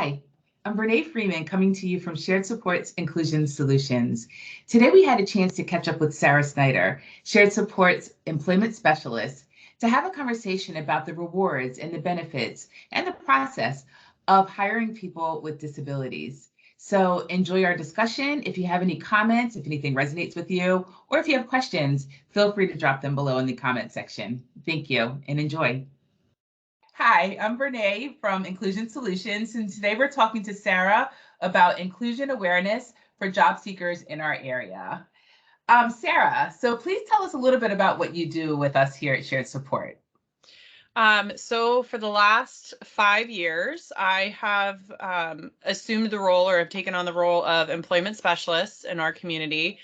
Hi, I'm Brene Freeman coming to you from Shared Supports Inclusion Solutions. Today we had a chance to catch up with Sara Snyder, Shared Supports Employment Specialist, to have a conversation about the rewards and the benefits and the process of hiring people with disabilities. So enjoy our discussion. If you have any comments, if anything resonates with you, or if you have questions, feel free to drop them below in the comment section. Thank you and enjoy. Hi, I'm Brene from Inclusion Solutions, and today we're talking to Sara about inclusion awareness for job seekers in our area. Sara, so please tell us a little bit about what you do with us here at Shared Support. So for the last 5 years, I have assumed the role or have taken on the role of employment specialist in our community.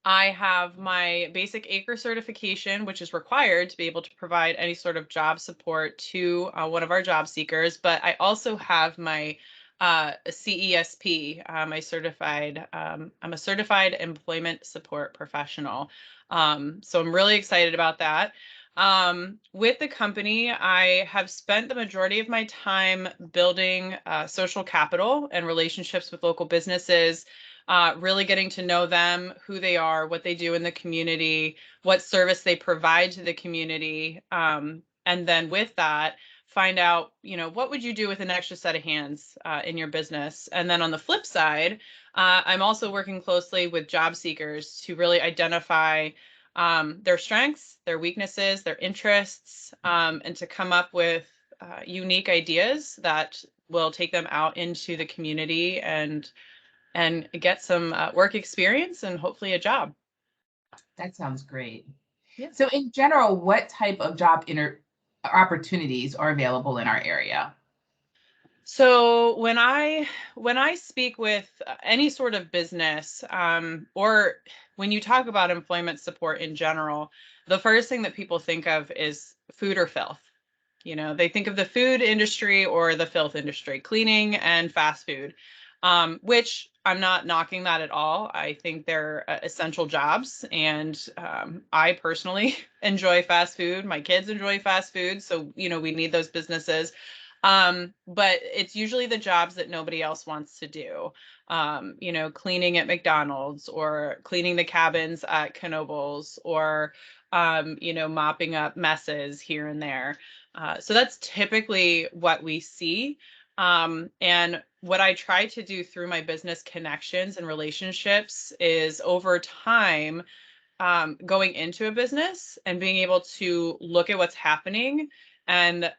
I have my basic ACRE certification, which is required to be able to provide any sort of job support to one of our job seekers, but I also have my CESP, I'm a certified employment support professional. So I'm really excited about that. With the company, I have spent the majority of my time building social capital and relationships with local businesses, really getting to know them, who they are, what they do in the community, what service they provide to the community. And then with that, find out, what would you do with an extra set of hands in your business? And then on the flip side, I'm also working closely with job seekers to really identify their strengths, their weaknesses, their interests, and to come up with unique ideas that will take them out into the community and get some work experience and hopefully a job. That sounds great. Yeah. So in general, what type of job opportunities are available in our area? So when I speak with any sort of business, or when you talk about employment support in general, the first thing that people think of is food or filth. They think of the food industry or the filth industry, cleaning and fast food, which I'm not knocking that at all. I think they're essential jobs. And I personally enjoy fast food. My kids enjoy fast food. So, we need those businesses. But it's usually the jobs that nobody else wants to do. Cleaning at McDonald's or cleaning the cabins at Knoebels or, mopping up messes here and there. So that's typically what we see. And what I try to do through my business connections and relationships is over time, going into a business and being able to look at what's happening and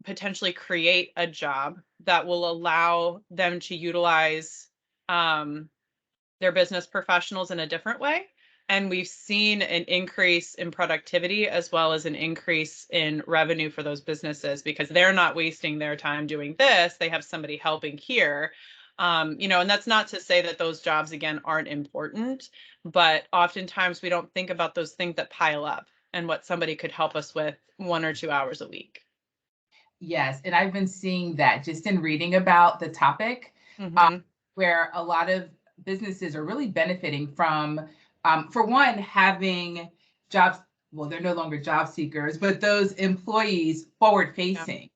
potentially create a job that will allow them to utilize their business professionals in a different way. And we've seen an increase in productivity as well as an increase in revenue for those businesses because they're not wasting their time doing this. They have somebody helping here. And that's not to say that those jobs, again, aren't important, but oftentimes we don't think about those things that pile up and what somebody could help us with 1 or 2 hours a week. Yes, and I've been seeing that just in reading about the topic, Mm-hmm. where a lot of businesses are really benefiting from, for one, having jobs. Well, they're no longer job seekers, but those employees forward facing.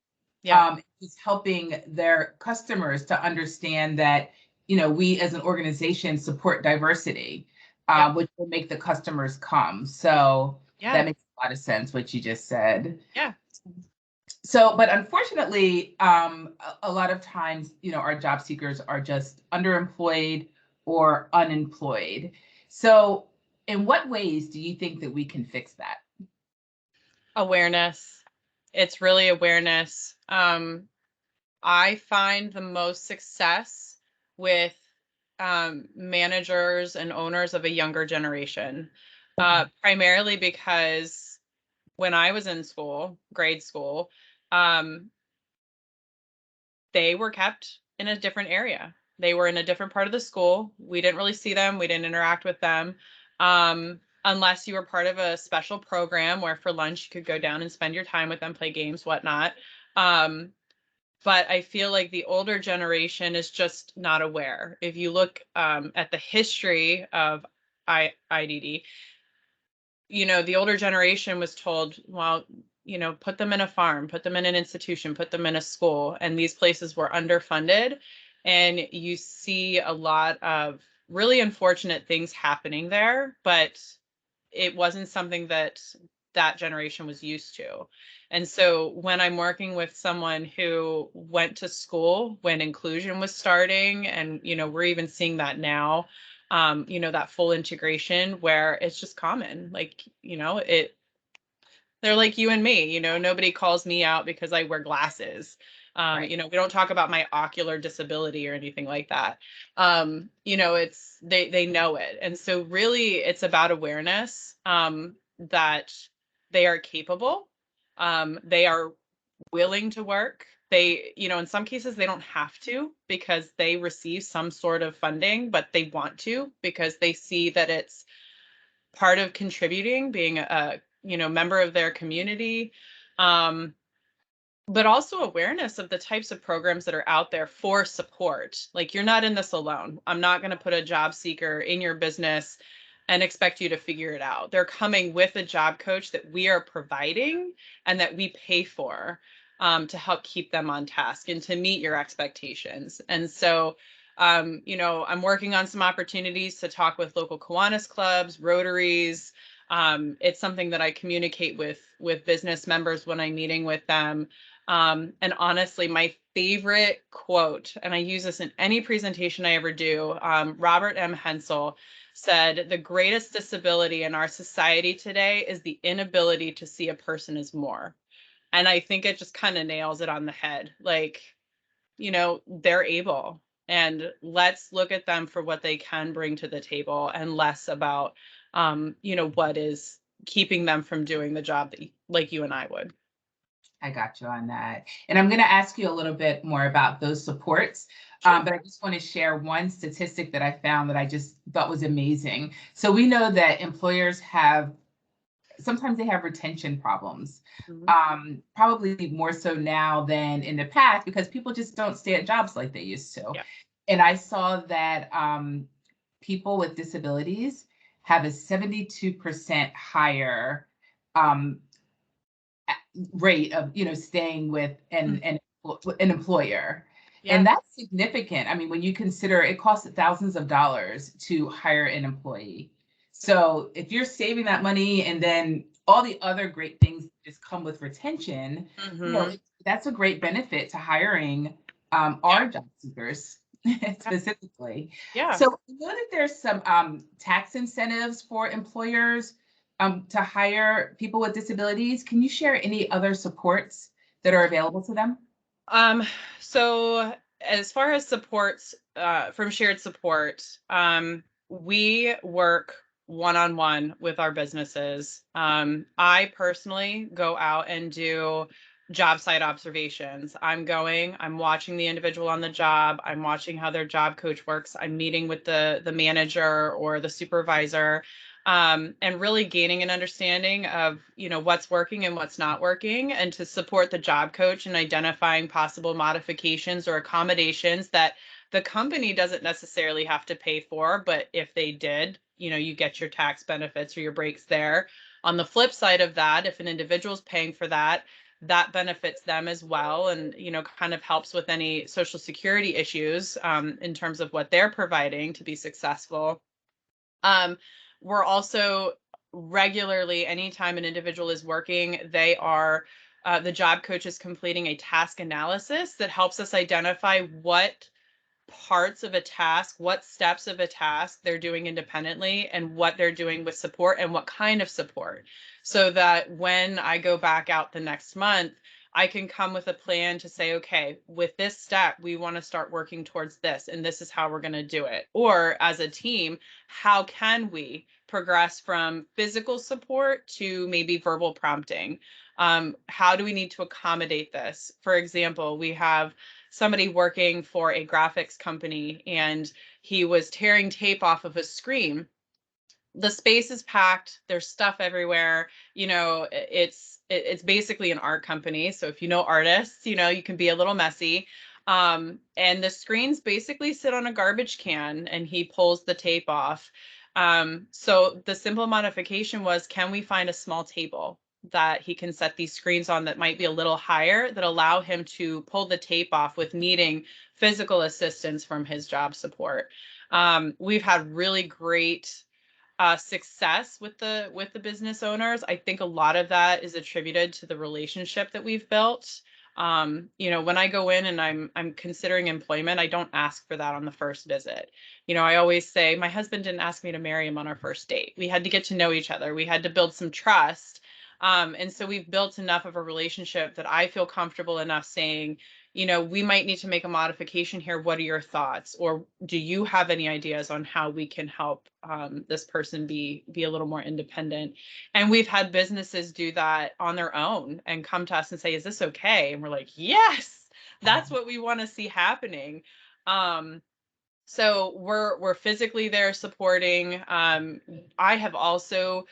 Yeah. Is helping their customers to understand that, we as an organization support diversity, Yeah. which will make the customers come. So Yeah. that makes a lot of sense, what you just said. Yeah. So, but unfortunately, a lot of times, our job seekers are just underemployed or unemployed. So, in what ways do you think that we can fix that? Awareness. It's really awareness. I find the most success with managers and owners of a younger generation, primarily because when I was in school, grade school, um, they were kept in a different area. They were in a different part of the school. We didn't really see them. We didn't interact with them. Unless you were part of a special program where for lunch you could go down and spend your time with them, play games, whatnot. But I feel like the older generation is just not aware. If you look at the history of IDD, the older generation was told, well, put them in a farm, put them in an institution, put them in a school, and these places were underfunded. And you see a lot of really unfortunate things happening there, but it wasn't something that that generation was used to. And so when I'm working with someone who went to school when inclusion was starting, and we're even seeing that now, that full integration where it's just common, like, they're like you and me, nobody calls me out because I wear glasses. Right. We don't talk about my ocular disability or anything like that. It's they know it. And so really it's about awareness, that they are capable. They are willing to work. They, in some cases they don't have to because they receive some sort of funding, but they want to because they see that it's part of contributing, being a member of their community, um, but also awareness of the types of programs that are out there for support. Like, you're not in this alone. I'm not going to put a job seeker in your business and expect you to figure it out. They're coming with a job coach that we are providing and that we pay for, to help keep them on task and to meet your expectations. And so, I'm working on some opportunities to talk with local Kiwanis clubs, Rotaries. It's something that I communicate with business members when I'm meeting with them. And honestly, my favorite quote, and I use this in any presentation I ever do, Robert M. Hensel said, "The greatest disability in our society today is the inability to see a person as more." And I think it just kind of nails it on the head. Like, they're able, and let's look at them for what they can bring to the table and less about, what is keeping them from doing the job that like you and I would. I got you on that. And I'm going to ask you a little bit more about those supports. Sure. But I just want to share one statistic that I found that I just thought was amazing. So we know that employers sometimes they have retention problems, Mhm. probably more so now than in the past because people just don't stay at jobs like they used to. Yeah. And I saw that people with disabilities have a 72% higher um, rate of staying with Mm. an employer. And Yeah. that's significant. I mean, when you consider it costs thousands of dollars to hire an employee. So if you're saving that money and then all the other great things just come with retention, Hmm. that's a great benefit to hiring Yeah. our job seekers Yeah. specifically. Yeah. So I know that there's some tax incentives for employers to hire people with disabilities. Can you share any other supports that are available to them? Um, so as far as supports, from shared support, we work one-on-one with our businesses. I personally go out and do job site observations. I'm watching the individual on the job. I'm watching how their job coach works. I'm meeting with the manager or the supervisor, and really gaining an understanding of what's working and what's not working, and to support the job coach in identifying possible modifications or accommodations that the company doesn't necessarily have to pay for, but if they did, you get your tax benefits or your breaks there. On the flip side of that, if an individual is paying for that, that benefits them as well, and kind of helps with any social security issues, in terms of what they're providing to be successful. um, we're also regularly, anytime an individual is working, the job coach is completing a task analysis that helps us identify what parts of a task, what steps of a task they're doing independently, and what they're doing with support and what kind of support. So that when I go back out the next month, I can come with a plan to say, okay, with this step, we want to start working towards this, and this is how we're going to do it. Or as a team, how can we progress from physical support to maybe verbal prompting? How do we need to accommodate this? For example, we have somebody working for a graphics company, and he was tearing tape off of a screen. The space is packed, there's stuff everywhere. It's basically an art company, so if you know artists, you can be a little messy. And the screens basically sit on a garbage can, and he pulls the tape off. So the simple modification was, can we find a small table that he can set these screens on that might be a little higher that allow him to pull the tape off with needing physical assistance from his job support. We've had really great success with the business owners. I think a lot of that is attributed to the relationship that we've built. When I go in and I'm considering employment, I don't ask for that on the first visit. I always say my husband didn't ask me to marry him on our first date. We had to get to know each other. We had to build some trust. And so we've built enough of a relationship that I feel comfortable enough saying, we might need to make a modification here. What are your thoughts? Or do you have any ideas on how we can help this person be a little more independent? And we've had businesses do that on their own and come to us and say, is this okay? And we're like, yes, that's what we want to see happening. So we're physically there supporting. I have also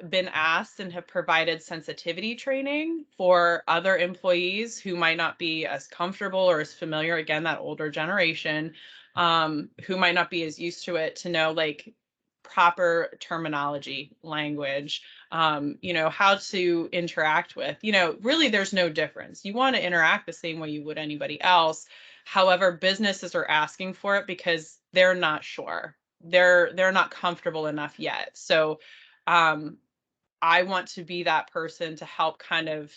been asked and have provided sensitivity training for other employees who might not be as comfortable or as familiar, again, that older generation, who might not be as used to it, to know like proper terminology, language, how to interact with, really there's no difference. You want to interact the same way you would anybody else. However, businesses are asking for it because they're not sure. They're not comfortable enough yet. So I want to be that person to help kind of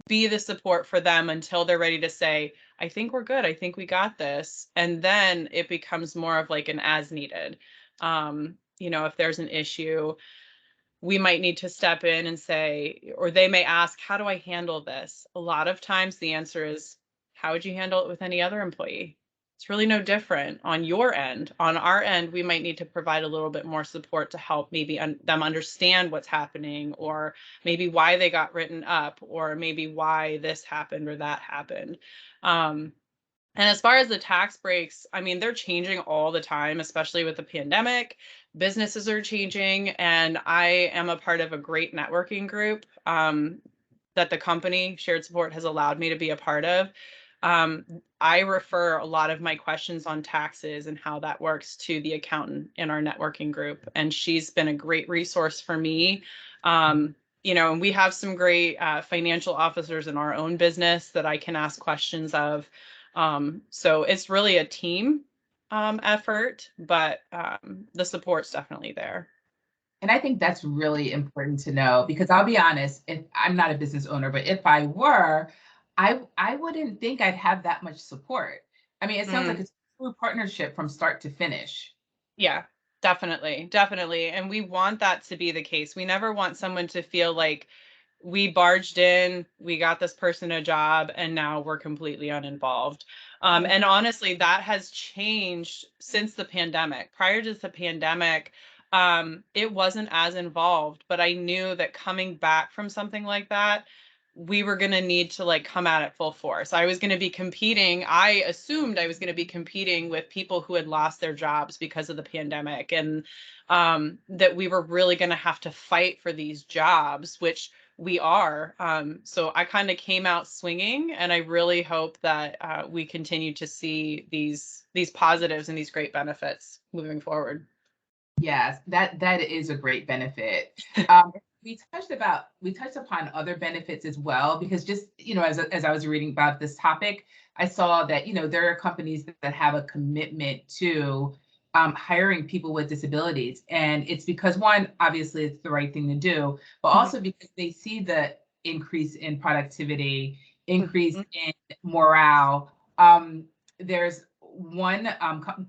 be the support for them until they're ready to say, I think we're good. I think we got this. And then it becomes more of like an as needed. If there's an issue, we might need to step in and say, or they may ask, how do I handle this? A lot of times the answer is, how would you handle it with any other employee? It's really no different on your end. On our end, we might need to provide a little bit more support to help maybe them understand what's happening, or maybe why they got written up, or maybe why this happened or that happened. And as far as the tax breaks, I mean, they're changing all the time, especially with the pandemic. Businesses are changing, and I am a part of a great networking group that the company Shared Support has allowed me to be a part of. I refer a lot of my questions on taxes and how that works to the accountant in our networking group, and she's been a great resource for me. And we have some great financial officers in our own business that I can ask questions of. So it's really a team effort, but the support's definitely there. And I think that's really important to know, because I'll be honest, if I'm not a business owner, but if I were, I wouldn't think I'd have that much support. I mean, it sounds like Mm. it's a true partnership from start to finish. Yeah, definitely. Definitely. And we want that to be the case. We never want someone to feel like we barged in, we got this person a job, and now we're completely uninvolved. And honestly, that has changed since the pandemic. Prior to the pandemic, it wasn't as involved, but I knew that coming back from something like that, we were going to need to like come at it full force. I was going to be competing. I assumed I was going to be competing with people who had lost their jobs because of the pandemic, and that we were really going to have to fight for these jobs, which we are. So I kind of came out swinging, and I really hope that we continue to see these positives and these great benefits moving forward. Yes, that is a great benefit. We touched upon other benefits as well, because just, as I was reading about this topic, I saw that, there are companies that have a commitment to hiring people with disabilities. And it's because, one, obviously it's the right thing to do, but also because they see the increase in productivity, increase Mhm. in morale. There's one,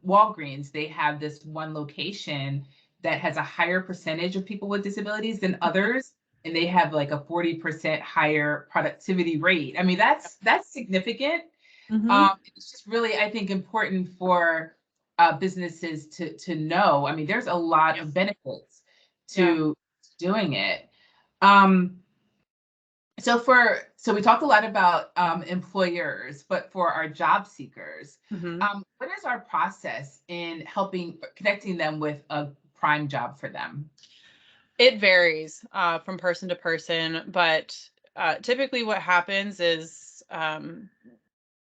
Walgreens, they have this one location that has a higher percentage of people with disabilities than others, and they have like a 40% higher productivity rate. I mean, that's significant. Mhm. It's just really, I think, important for businesses to know. I mean, there's a lot of Yes. benefits Yeah. to doing it. Um, so we talked a lot about employers, but for our job seekers, Mhm. what is our process in helping connecting them with a prime job for them? It varies from person to person, but typically what happens is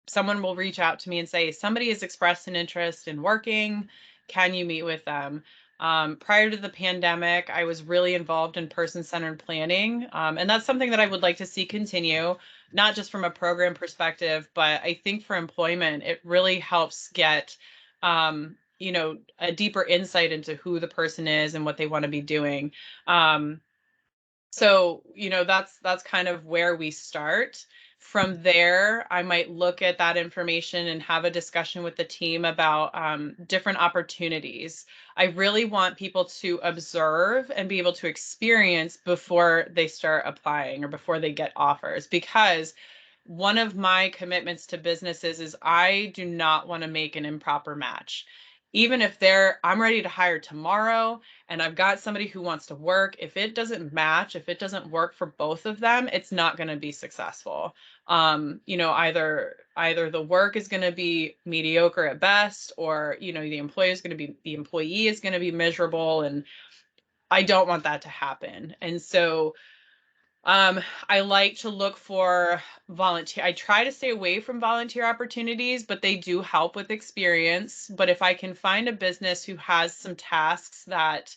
someone will reach out to me and say, somebody has expressed an interest in working. Can you meet with them? Prior to the pandemic, I was really involved in person-centered planning, and that's something that I would like to see continue, not just from a program perspective, but I think for employment, it really helps get a deeper insight into who the person is and what they want to be doing. So, that's kind of where we start. From there, I might look at that information and have a discussion with the team about different opportunities. I really want people to observe and be able to experience before they start applying or before they get offers, because one of my commitments to businesses is I do not want to make an improper match. Even if I'm ready to hire tomorrow and I've got somebody who wants to work, if it doesn't match, if it doesn't work for both of them, it's not going to be successful. Either the work is going to be mediocre at best, or, the employee is going to be miserable, and I don't want that to happen. And so I like to look for volunteer. I try to stay away from volunteer opportunities, but they do help with experience. But if I can find a business who has some tasks that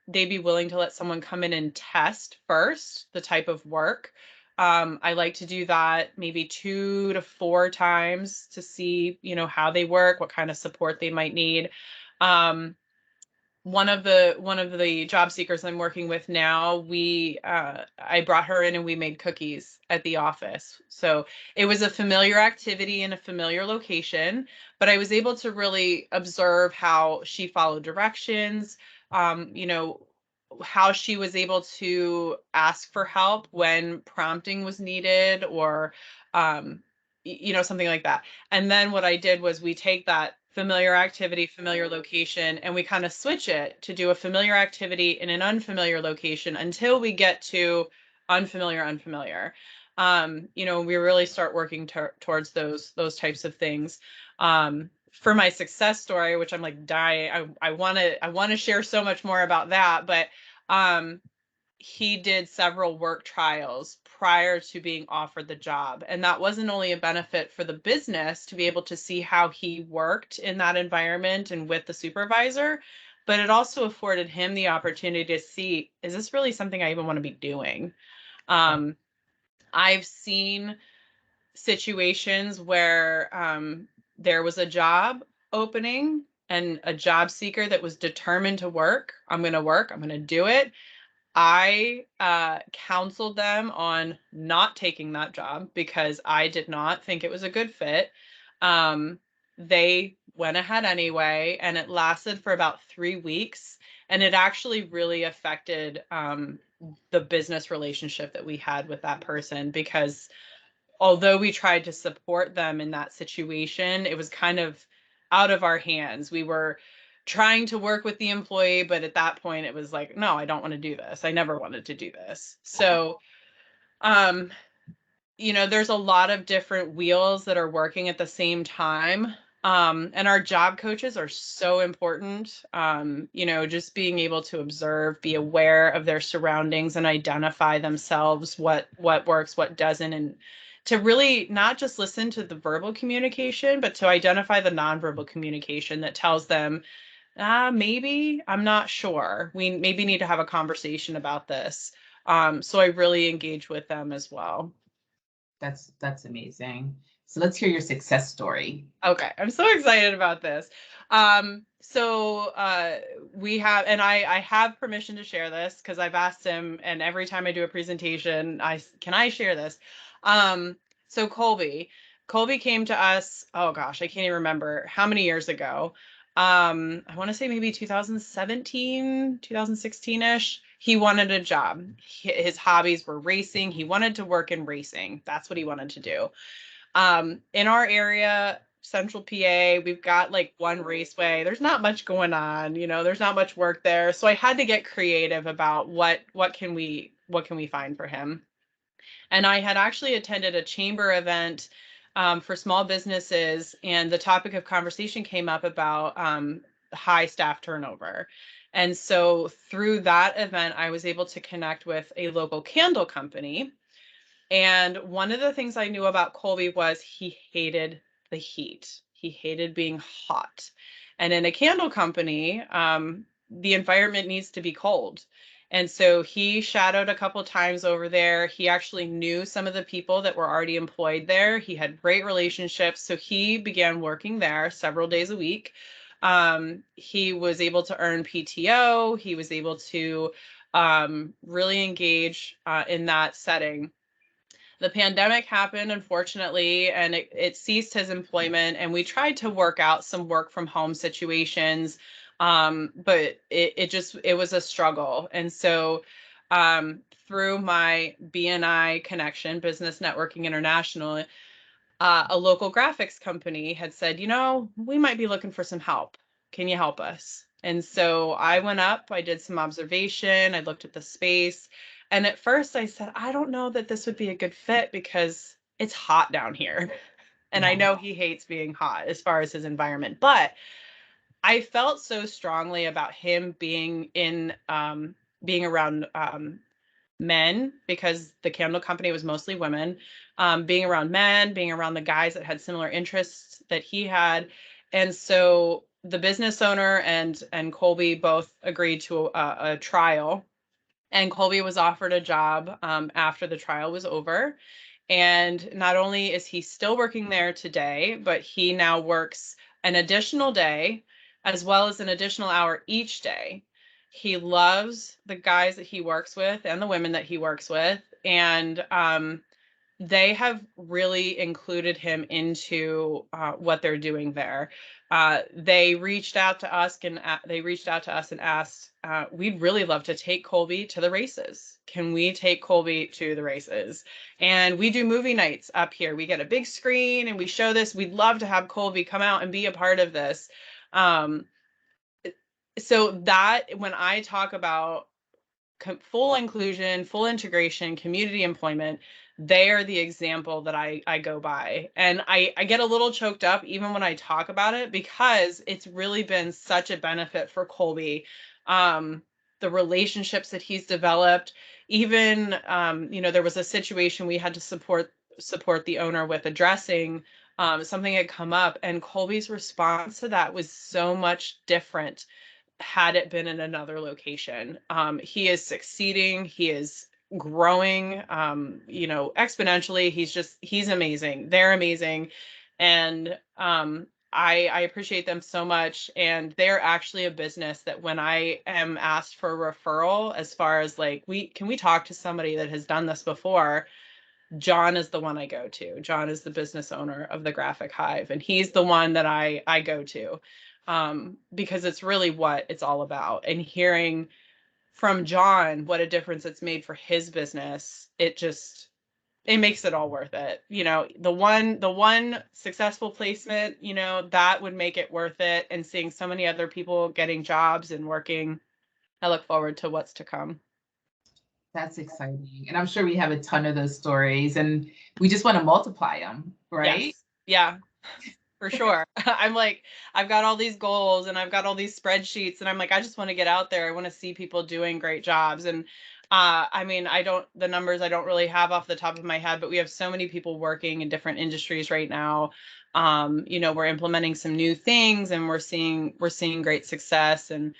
they'd be willing to let someone come in and test first the type of work, I like to do that maybe 2 to 4 times to see, how they work, what kind of support they might need. Um, one of the job seekers I'm working with now, I brought her in and we made cookies at the office. So it was a familiar activity in a familiar location, but I was able to really observe how she followed directions, um, you know, how she was able to ask for help when prompting was needed, or um, something like that. And then what I did was we take that familiar activity, familiar location, and we kind of switch it to do a familiar activity in an unfamiliar location until we get to unfamiliar, unfamiliar. We really start working towards those types of things. For my success story, which I'm like dying, I want to share so much more about that, but um, he did several work trials prior to being offered the job. And that wasn't only a benefit for the business to be able to see how he worked in that environment and with the supervisor, but it also afforded him the opportunity to see, is this really something I even want to be doing? Um, I've seen situations where there was a job opening and a job seeker that was determined to work. I'm going to work, I'm going to do it. I counseled them on not taking that job because I did not think it was a good fit. Um, they went ahead anyway, and it lasted for about 3 weeks. And it actually really affected the business relationship that we had with that person, because although we tried to support them in that situation, it was kind of out of our hands. We were trying to work with the employee, but at that point it was like, no, I don't want to do this. I never wanted to do this. So, um, there's a lot of different wheels that are working at the same time. And our job coaches are so important. Just being able to observe, be aware of their surroundings and identify themselves, what works, what doesn't, and to really not just listen to the verbal communication, but to identify the nonverbal communication that tells them, maybe I'm not sure. We maybe need to have a conversation about this. So I really engage with them as well. That's amazing. So let's hear your success story. Okay, I'm so excited about this. We have, and I have permission to share this because I've asked him, and every time I do a presentation, can I share this? So Colby came to us, oh gosh, I can't even remember how many years ago. I want to say maybe 2017, 2016-ish. He wanted a job. His hobbies were racing. He wanted to work in racing. That's what he wanted to do. In our area, central PA, we've got like one raceway. There's not much going on, there's not much work there. So I had to get creative about what can we find for him. And I had actually attended a chamber event for small businesses, and the topic of conversation came up about high staff turnover. And so through that event, I was able to connect with a local candle company. And one of the things I knew about Colby was he hated the heat. He hated being hot. And in a candle company, the environment needs to be cold. And so he shadowed a couple times over there. He actually knew some of the people that were already employed there. He had great relationships. So he began working there several days a week. He was able to earn PTO. He was able to really engage in that setting. The pandemic happened, unfortunately, and it ceased his employment. And we tried to work out some work from home situations, but it was a struggle. And so through my BNI connection, Business Networking International, a local graphics company had said, we might be looking for some help. Can you help us? And so I went up, I did some observation, I looked at the space. And at first I said, I don't know that this would be a good fit because it's hot down here. And I know he hates being hot as far as his environment, but I felt so strongly about him being around men, because the candle company was mostly women, being around men, being around the guys that had similar interests that he had. And so the business owner and Colby both agreed to a trial, and Colby was offered a job after the trial was over. And not only is he still working there today, but he now works an additional day as well as an additional hour each day. He loves the guys that he works with and the women that he works with. And they have really included him into what they're doing there. They reached out to us and asked, we'd really love to take Colby to the races. Can we take Colby to the races? And we do movie nights up here. We get a big screen and we show this. We'd love to have Colby come out and be a part of this. So that when I talk about full inclusion, full integration, community employment, they are the example that I go by. And I get a little choked up even when I talk about it, because it's really been such a benefit for Colby. The relationships that he's developed, even, there was a situation we had to support the owner with addressing. Something had come up, and Colby's response to that was so much different had it been in another location. He is succeeding. He is growing, exponentially. He's amazing. They're amazing. And I appreciate them so much. And they're actually a business that when I am asked for a referral, as far as like, can we talk to somebody that has done this before? John is the one I go to. John is the business owner of the Graphic Hive, and he's the one that I go to, because it's really what it's all about. And hearing from John what a difference it's made for his business, it makes it all worth it. The one successful placement, that would make it worth it. And seeing so many other people getting jobs and working, I look forward to what's to come. That's exciting. And I'm sure we have a ton of those stories, and we just want to multiply them, right? Yes. Yeah, for sure. I'm like, I've got all these goals and I've got all these spreadsheets, and I'm like, I just want to get out there. I want to see people doing great jobs. And the numbers I don't really have off the top of my head, but we have so many people working in different industries right now. We're implementing some new things, and we're seeing great success. And,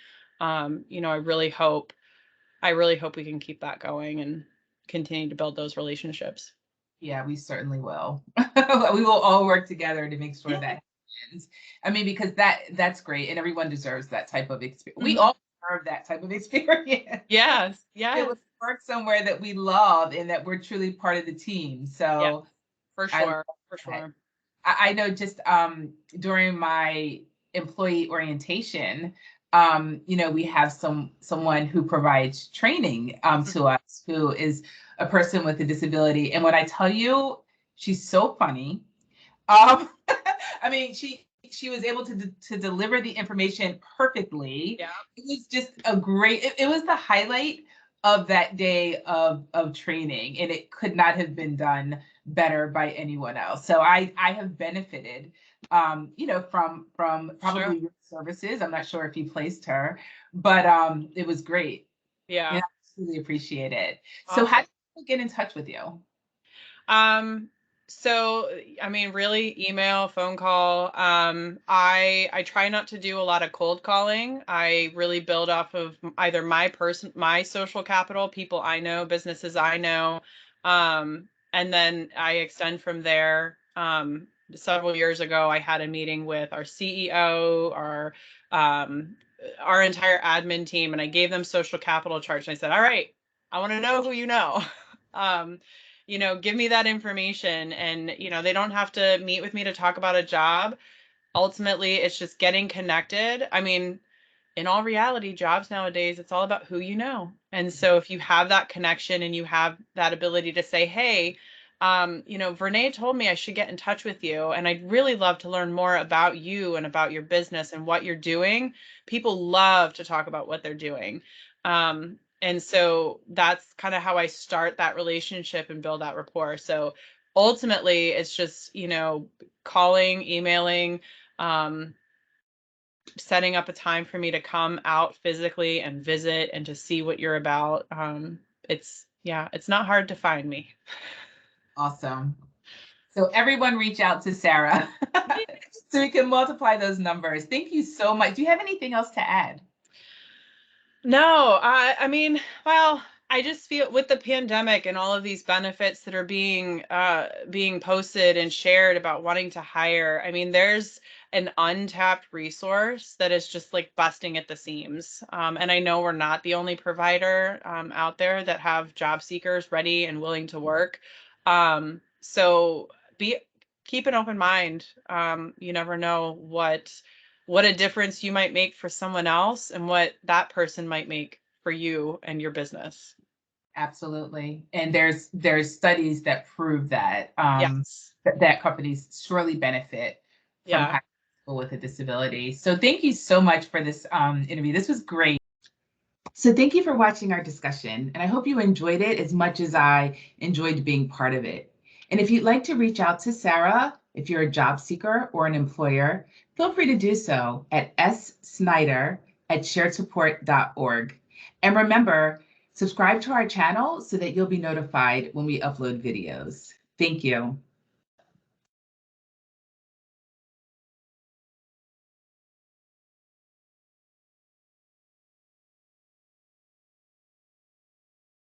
I really hope we can keep that going and continue to build those relationships. Yeah, we certainly will. We will all work together to make sure that happens. I mean, because that's great, and everyone deserves that type of experience. Mm-hmm. We all deserve that type of experience. Yes, yeah. It was work somewhere that we love and that we're truly part of the team. So, yeah, for sure, for sure. I know just during my employee orientation, we have someone who provides training to us, who is a person with a disability. And when I tell you, she's so funny. I mean, she was able to deliver the information perfectly. Yeah. It was just it was the highlight of that day of training, and it could not have been done better by anyone else. So I have benefited, from probably your services. I'm not sure if you placed her, but it was great. Yeah. I really appreciate it. Awesome. So how did people get in touch with you? So, I mean, really, email, phone call. I try not to do a lot of cold calling. I really build off of either my social capital, people I know, businesses I know, and then I extend from there. Several years ago, I had a meeting with our CEO, um, our entire admin team, and I gave them social capital charts. And I said, "All right, I want to know who you know." Um, give me that information, and they don't have to meet with me to talk about a job. Ultimately, it's just getting connected. I mean, in all reality, jobs nowadays, it's all about who you know. And so if you have that connection and you have that ability to say, hey, Vernay told me I should get in touch with you, and I'd really love to learn more about you and about your business and what you're doing. People love to talk about what they're doing. And so that's kind of how I start that relationship and build that rapport. So ultimately, it's just, calling, emailing, setting up a time for me to come out physically and visit and to see what you're about. It's not hard to find me. Awesome. So everyone reach out to Sara so we can multiply those numbers. Thank you so much. Do you have anything else to add? No, I mean, well, I just feel with the pandemic and all of these benefits that are being posted and shared about wanting to hire. I mean, there's an untapped resource that is just like busting at the seams. And I know we're not the only provider out there that have job seekers ready and willing to work. So be keep an open mind. You never know what a difference you might make for someone else and what that person might make for you and your business. Absolutely. And there's studies that prove that Yes. that companies surely benefit from Yeah. hiring people with a disability. So thank you so much for this interview. This was great. So thank you for watching our discussion, and I hope you enjoyed it as much as I enjoyed being part of it. And if you'd like to reach out to Sara, if you're a job seeker or an employer, feel free to do so at ssnyder@sharedsupport.org. And remember, subscribe to our channel so that you'll be notified when we upload videos. Thank you.